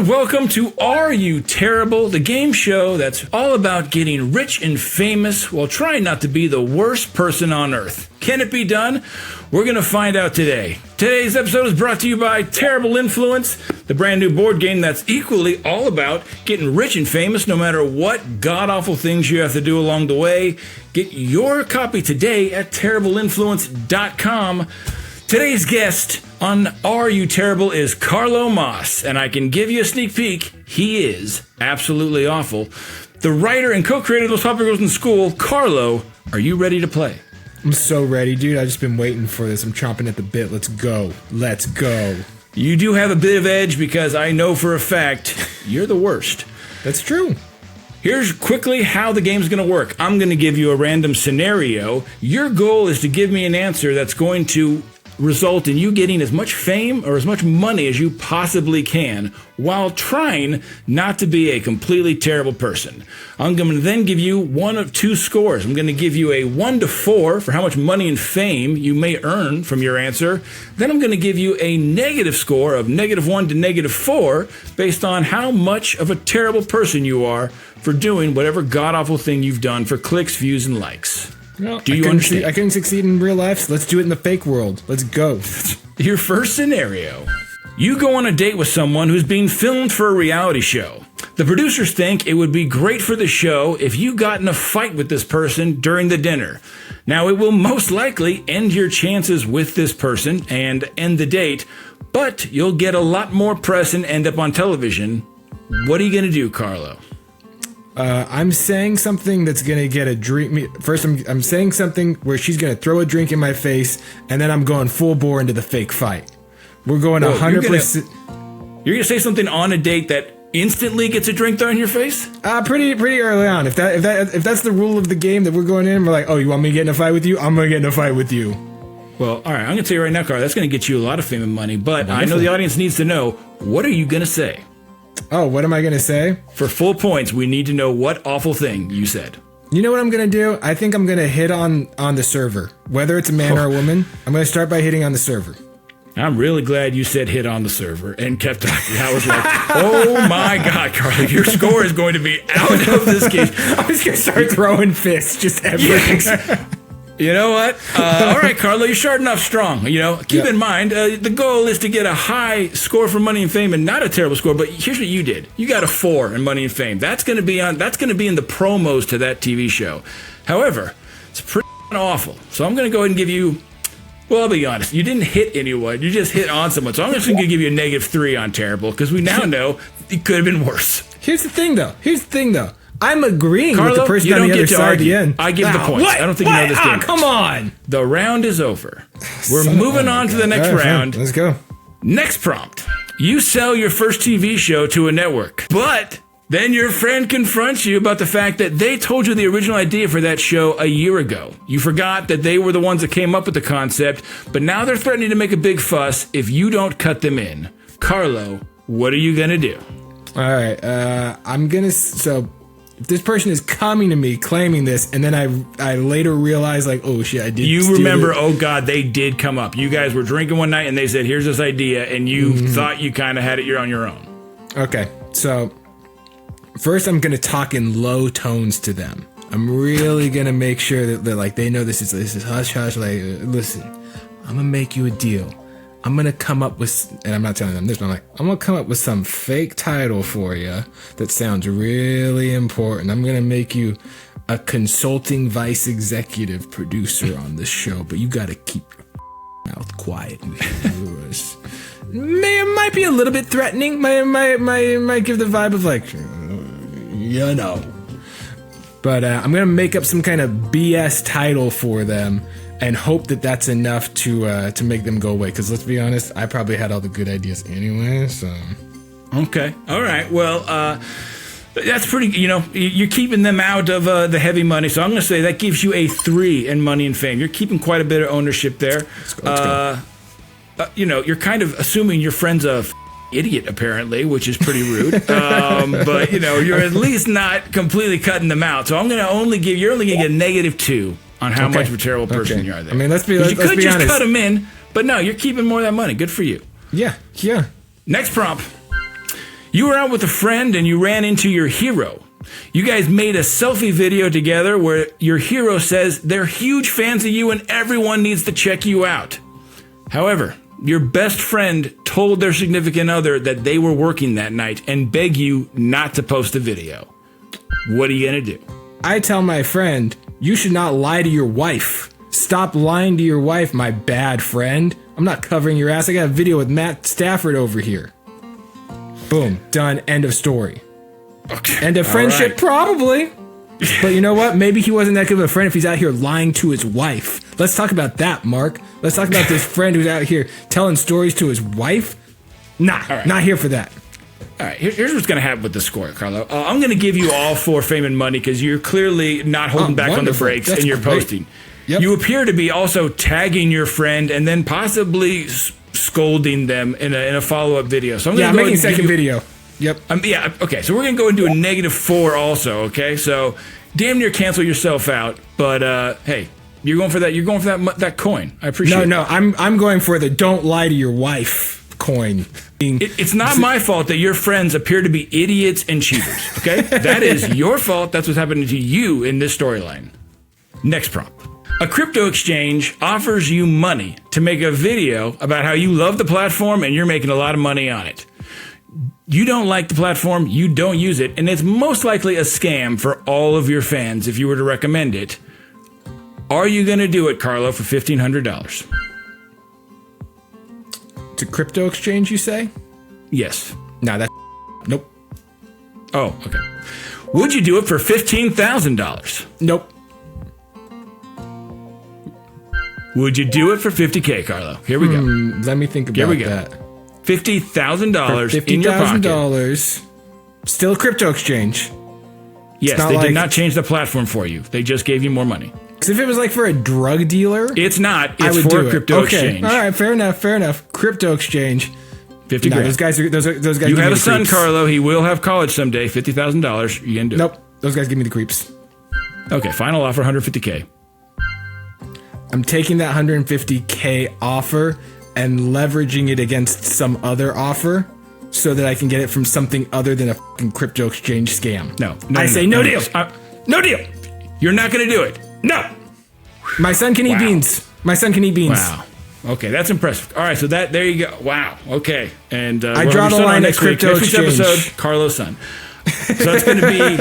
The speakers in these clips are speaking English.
and welcome to Are You Terrible, the game show that's all about getting rich and famous while trying not to be the worst person on earth. Can it be done? We're going to find out today. Today's episode is brought to you by Terrible Influence, the brand new board game that's equally all about getting rich and famous no matter what god-awful things you have to do along the way. Get your copy today at terribleinfluence.com. Today's guest on Are You Terrible is Carlo Moss, and I can give you a sneak peek. He is absolutely awful. The writer and co-creator of Those Popular Girls in School, Carlo, are you ready to play? I'm so ready, dude. I've just been waiting for this. I'm chomping at the bit. Let's go. Let's go. You do have a bit of edge because I know for a fact you're the worst. That's true. Here's quickly how the game's going to work. I'm going to give you a random scenario. Your goal is to give me an answer that's going to result in you getting as much fame or as much money as you possibly can while trying not to be a completely terrible person. I'm going to then give you one of two scores. I'm going to give you a 1 to 4 for how much money and fame you may earn from your answer. Then I'm going to give you a negative score of -1 to -4 based on how much of a terrible person you are for doing whatever god-awful thing you've done for clicks, views, and likes. Well, Do you understand? I couldn't succeed in real life, so let's do it in the fake world. Let's go. Your first scenario. You go on a date with someone who's being filmed for a reality show. The producers think it would be great for the show if you got in a fight with this person during the dinner. Now, it will most likely end your chances with this person and end the date, but you'll get a lot more press and end up on television. What are you going to do, Carlo? I'm saying something that's gonna get a drink. First, I'm saying something where she's gonna throw a drink in my face, and then I'm going full bore into the fake fight. We're going 100%. You're gonna say something on a date that instantly gets a drink thrown in your face? Pretty early on. If that's the rule of the game that we're going in, we're like, oh, you want me to get in a fight with you? I'm gonna get in a fight with you. Well, all right. I'm gonna tell you right now, Carlo. That's gonna get you a lot of fame and money. But I know the audience needs to know, what are you gonna say? Oh, what am I going to say? For full points, we need to know what awful thing you said. You know what I'm going to do? I think I'm going to hit on the server. Whether it's a man or a woman, I'm going to start by hitting on the server. I'm really glad you said hit on the server and kept talking. I was like, oh my God, Carly, your score is going to be out of this game. I was going to start throwing fists just everything. Yes. You know what? All right, Carlo, you're starting off strong. You know, keep in mind, the goal is to get a high score for money and fame, and not a terrible score. But here's what you did: you got a 4 in money and fame. That's going to be in the promos to that TV show. However, it's pretty awful. So I'm going to go ahead and give you. Well, I'll be honest. You didn't hit anyone. You just hit on someone. So I'm just going to give you a -3 on terrible because we now know it could have been worse. Here's the thing, though. I'm agreeing Carlo, with the person on the other side at the end. I give the points. What? I don't think you know this game. Come on. The round is over. We're moving on to the next round. Let's go. Next prompt. You sell your first TV show to a network, but then your friend confronts you about the fact that they told you the original idea for that show a year ago. You forgot that they were the ones that came up with the concept, but now they're threatening to make a big fuss if you don't cut them in. Carlo, what are you going to do? All right. If this person is coming to me claiming this, and then I later realize, like, oh shit, I did. You remember, oh God, they did come up. You guys were drinking one night and they said, here's this idea, and you thought you kind of had it on your own. Okay, so first I'm going to talk in low tones to them. I'm really going to make sure that like they know this is hush hush. Like, listen, I'm going to make you a deal. I'm going to come up with, and I'm not telling them this, but I'm going to come up with some fake title for you that sounds really important. I'm going to make you a consulting vice executive producer on this show, but you got to keep your mouth quiet. It might be a little bit threatening. Might give the vibe of like, you know. But I'm going to make up some kind of BS title for them and hope that that's enough to make them go away. Because let's be honest, I probably had all the good ideas anyway, so... Okay. All right. Well, that's pretty... You know, you're keeping them out of the heavy money, so I'm going to say that gives you a 3 in money and fame. You're keeping quite a bit of ownership there. Let's go. You know, you're kind of assuming your friend's a idiot, apparently, which is pretty rude. But, you know, you're at least not completely cutting them out. So I'm going to you're only going to get a -2 on how much of a terrible person you are there. I mean, let's be honest. You could just honest. cut them in, but no, you're keeping more of that money. Good for you. Yeah. Next prompt. You were out with a friend and you ran into your hero. You guys made a selfie video together where your hero says they're huge fans of you and everyone needs to check you out. However, your best friend told their significant other that they were working that night and begged you not to post a video. What are you going to do? I tell my friend, you should not lie to your wife. Stop lying to your wife, my bad friend. I'm not covering your ass. I got a video with Matt Stafford over here. Boom. Done. End of story. Okay. End of friendship, right. Probably. But you know what? Maybe he wasn't that good of a friend if he's out here lying to his wife. Let's talk about that, Mark. Let's talk about this friend who's out here telling stories to his wife. Nah, right. Not here for that. All right, here's what's going to happen with the score, Carlo. I'm going to give you all 4 fame and money because you're clearly not holding back on the brakes. That's and you're great. Posting. Yep. You appear to be also tagging your friend and then possibly scolding them in a follow-up video. So I'm making a second video. Yep. Okay, so we're going to go into a -4 also, okay? So damn near cancel yourself out, but hey, you're going for that. You're going for that coin. I appreciate it. No, I'm going for the don't lie to your wife coin. It's not my fault that your friends appear to be idiots and cheaters, okay? That is your fault. That's what's happening to you in this storyline. Next prompt. A crypto exchange offers you money to make a video about how you love the platform and you're making a lot of money on it. You don't like the platform, you don't use it, and it's most likely a scam for all of your fans if you were to recommend it. Are you going to do it, Carlo, for $1,500? It's a crypto exchange, you say? Yes. No, that's... Nope. Oh, okay. Would you do it for $15,000? Nope. Would you do it for $50K, Carlo? Here we go. Let me think about Here we go. that. $50,000 in your pocket. $50,000. Still a crypto exchange. Yes, they did not change the platform for you. They just gave you more money. Because if it was like for a drug dealer... It's not. It's for a crypto exchange. All right, fair enough. Crypto exchange. 50 grand. Those guys. You have a son, creeps. Carlo. He will have college someday. $50,000. You can do it. Nope. Those guys give me the creeps. Okay, final offer, $150K. I'm taking that $150K offer and leveraging it against some other offer so that I can get it from something other than a fucking crypto exchange scam. No deal. No deal. You're not going to do it. No. My son can eat beans. Wow. Okay, that's impressive. All right, so there you go. Wow. Okay, and I draw the line at crypto exchange. Next episode, Carlo's son. So that's going to be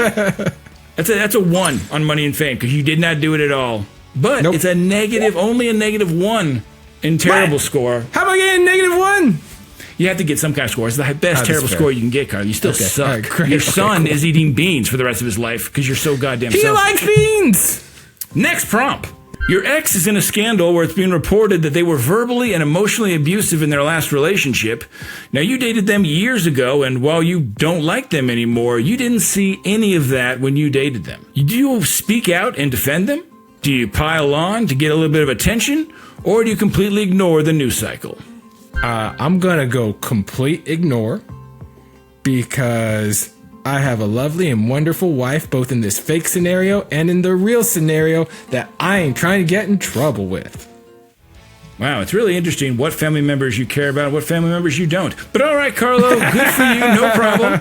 that's a 1 on Money and Fame because you did not do it at all. But It's only a -1 in terrible score. How am I getting -1? You have to get some kind of score. It's the best terrible score you can get, Carl. You still suck. Right, your son is eating beans for the rest of his life because you're so goddamn selfish. He likes beans! Next prompt. Your ex is in a scandal where it's being reported that they were verbally and emotionally abusive in their last relationship. Now, you dated them years ago, and while you don't like them anymore, you didn't see any of that when you dated them. Do you speak out and defend them? Do you pile on to get a little bit of attention, or do you completely ignore the news cycle? I'm gonna go complete ignore because I have a lovely and wonderful wife, both in this fake scenario and in the real scenario that I ain't trying to get in trouble with. Wow, it's really interesting what family members you care about and what family members you don't. But all right, Carlo, good for you, no problem.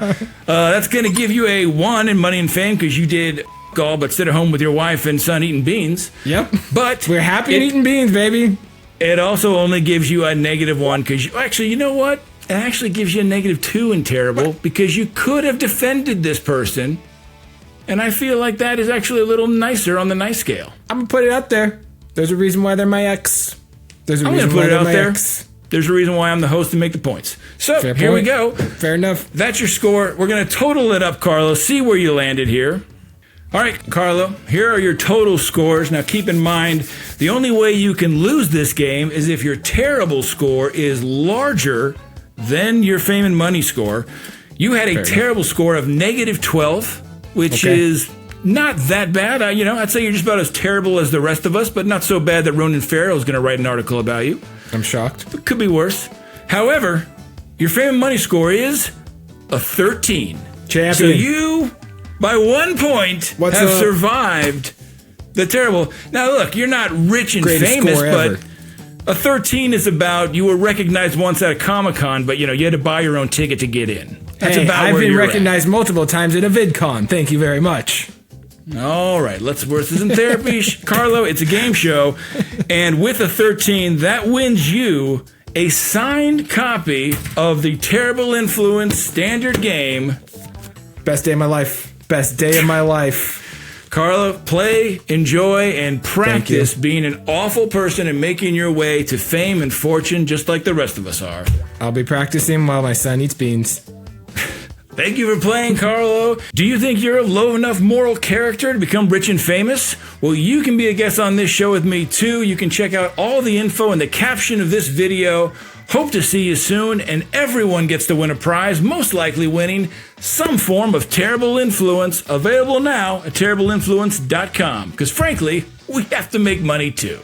That's going to give you a 1 in Money and Fame because you did all but sit at home with your wife and son eating beans. Yep. But we're happy eating beans, baby. It also only gives you a -1 because you know what? It actually gives you a -2 in terrible because you could have defended this person. And I feel like that is actually a little nicer on the nice scale. I'm going to put it out there. There's a reason why they're my ex. I'm going to put it out there. There's a reason why I'm the host and make the points. So, here we go. Fair enough. That's your score. We're going to total it up, Carlo. See where you landed here. All right, Carlo, here are your total scores. Now, keep in mind, the only way you can lose this game is if your terrible score is larger than your Fame and Money score. You had a terrible score of -12, which is not that bad. I'd say you're just about as terrible as the rest of us, but not so bad that Ronan Farrow is going to write an article about you. I'm shocked. It could be worse. However, your Fame and Money score is a 13. Champion. So you, by 1 point, have survived the terrible. Now, look, you're not rich and famous, but a 13 is about you were recognized once at a Comic-Con, but you had to buy your own ticket to get in. That's Hey, about I've where been you're at. recognized multiple times at a VidCon. Thank you very much. All right, this isn't therapy, Carlo. It's a game show, and with a 13, that wins you a signed copy of the Terrible Influence standard game. Best day of my life. Best day of my life. Carlo, play, enjoy, and practice being an awful person and making your way to fame and fortune just like the rest of us are. I'll be practicing while my son eats beans. Thank you for playing, Carlo. Do you think you're a low enough moral character to become rich and famous? Well, you can be a guest on this show with me, too. You can check out all the info in the caption of this video. Hope to see you soon, and everyone gets to win a prize, most likely winning some form of terrible influence, available now at terribleinfluence.com. Because frankly, we have to make money, too.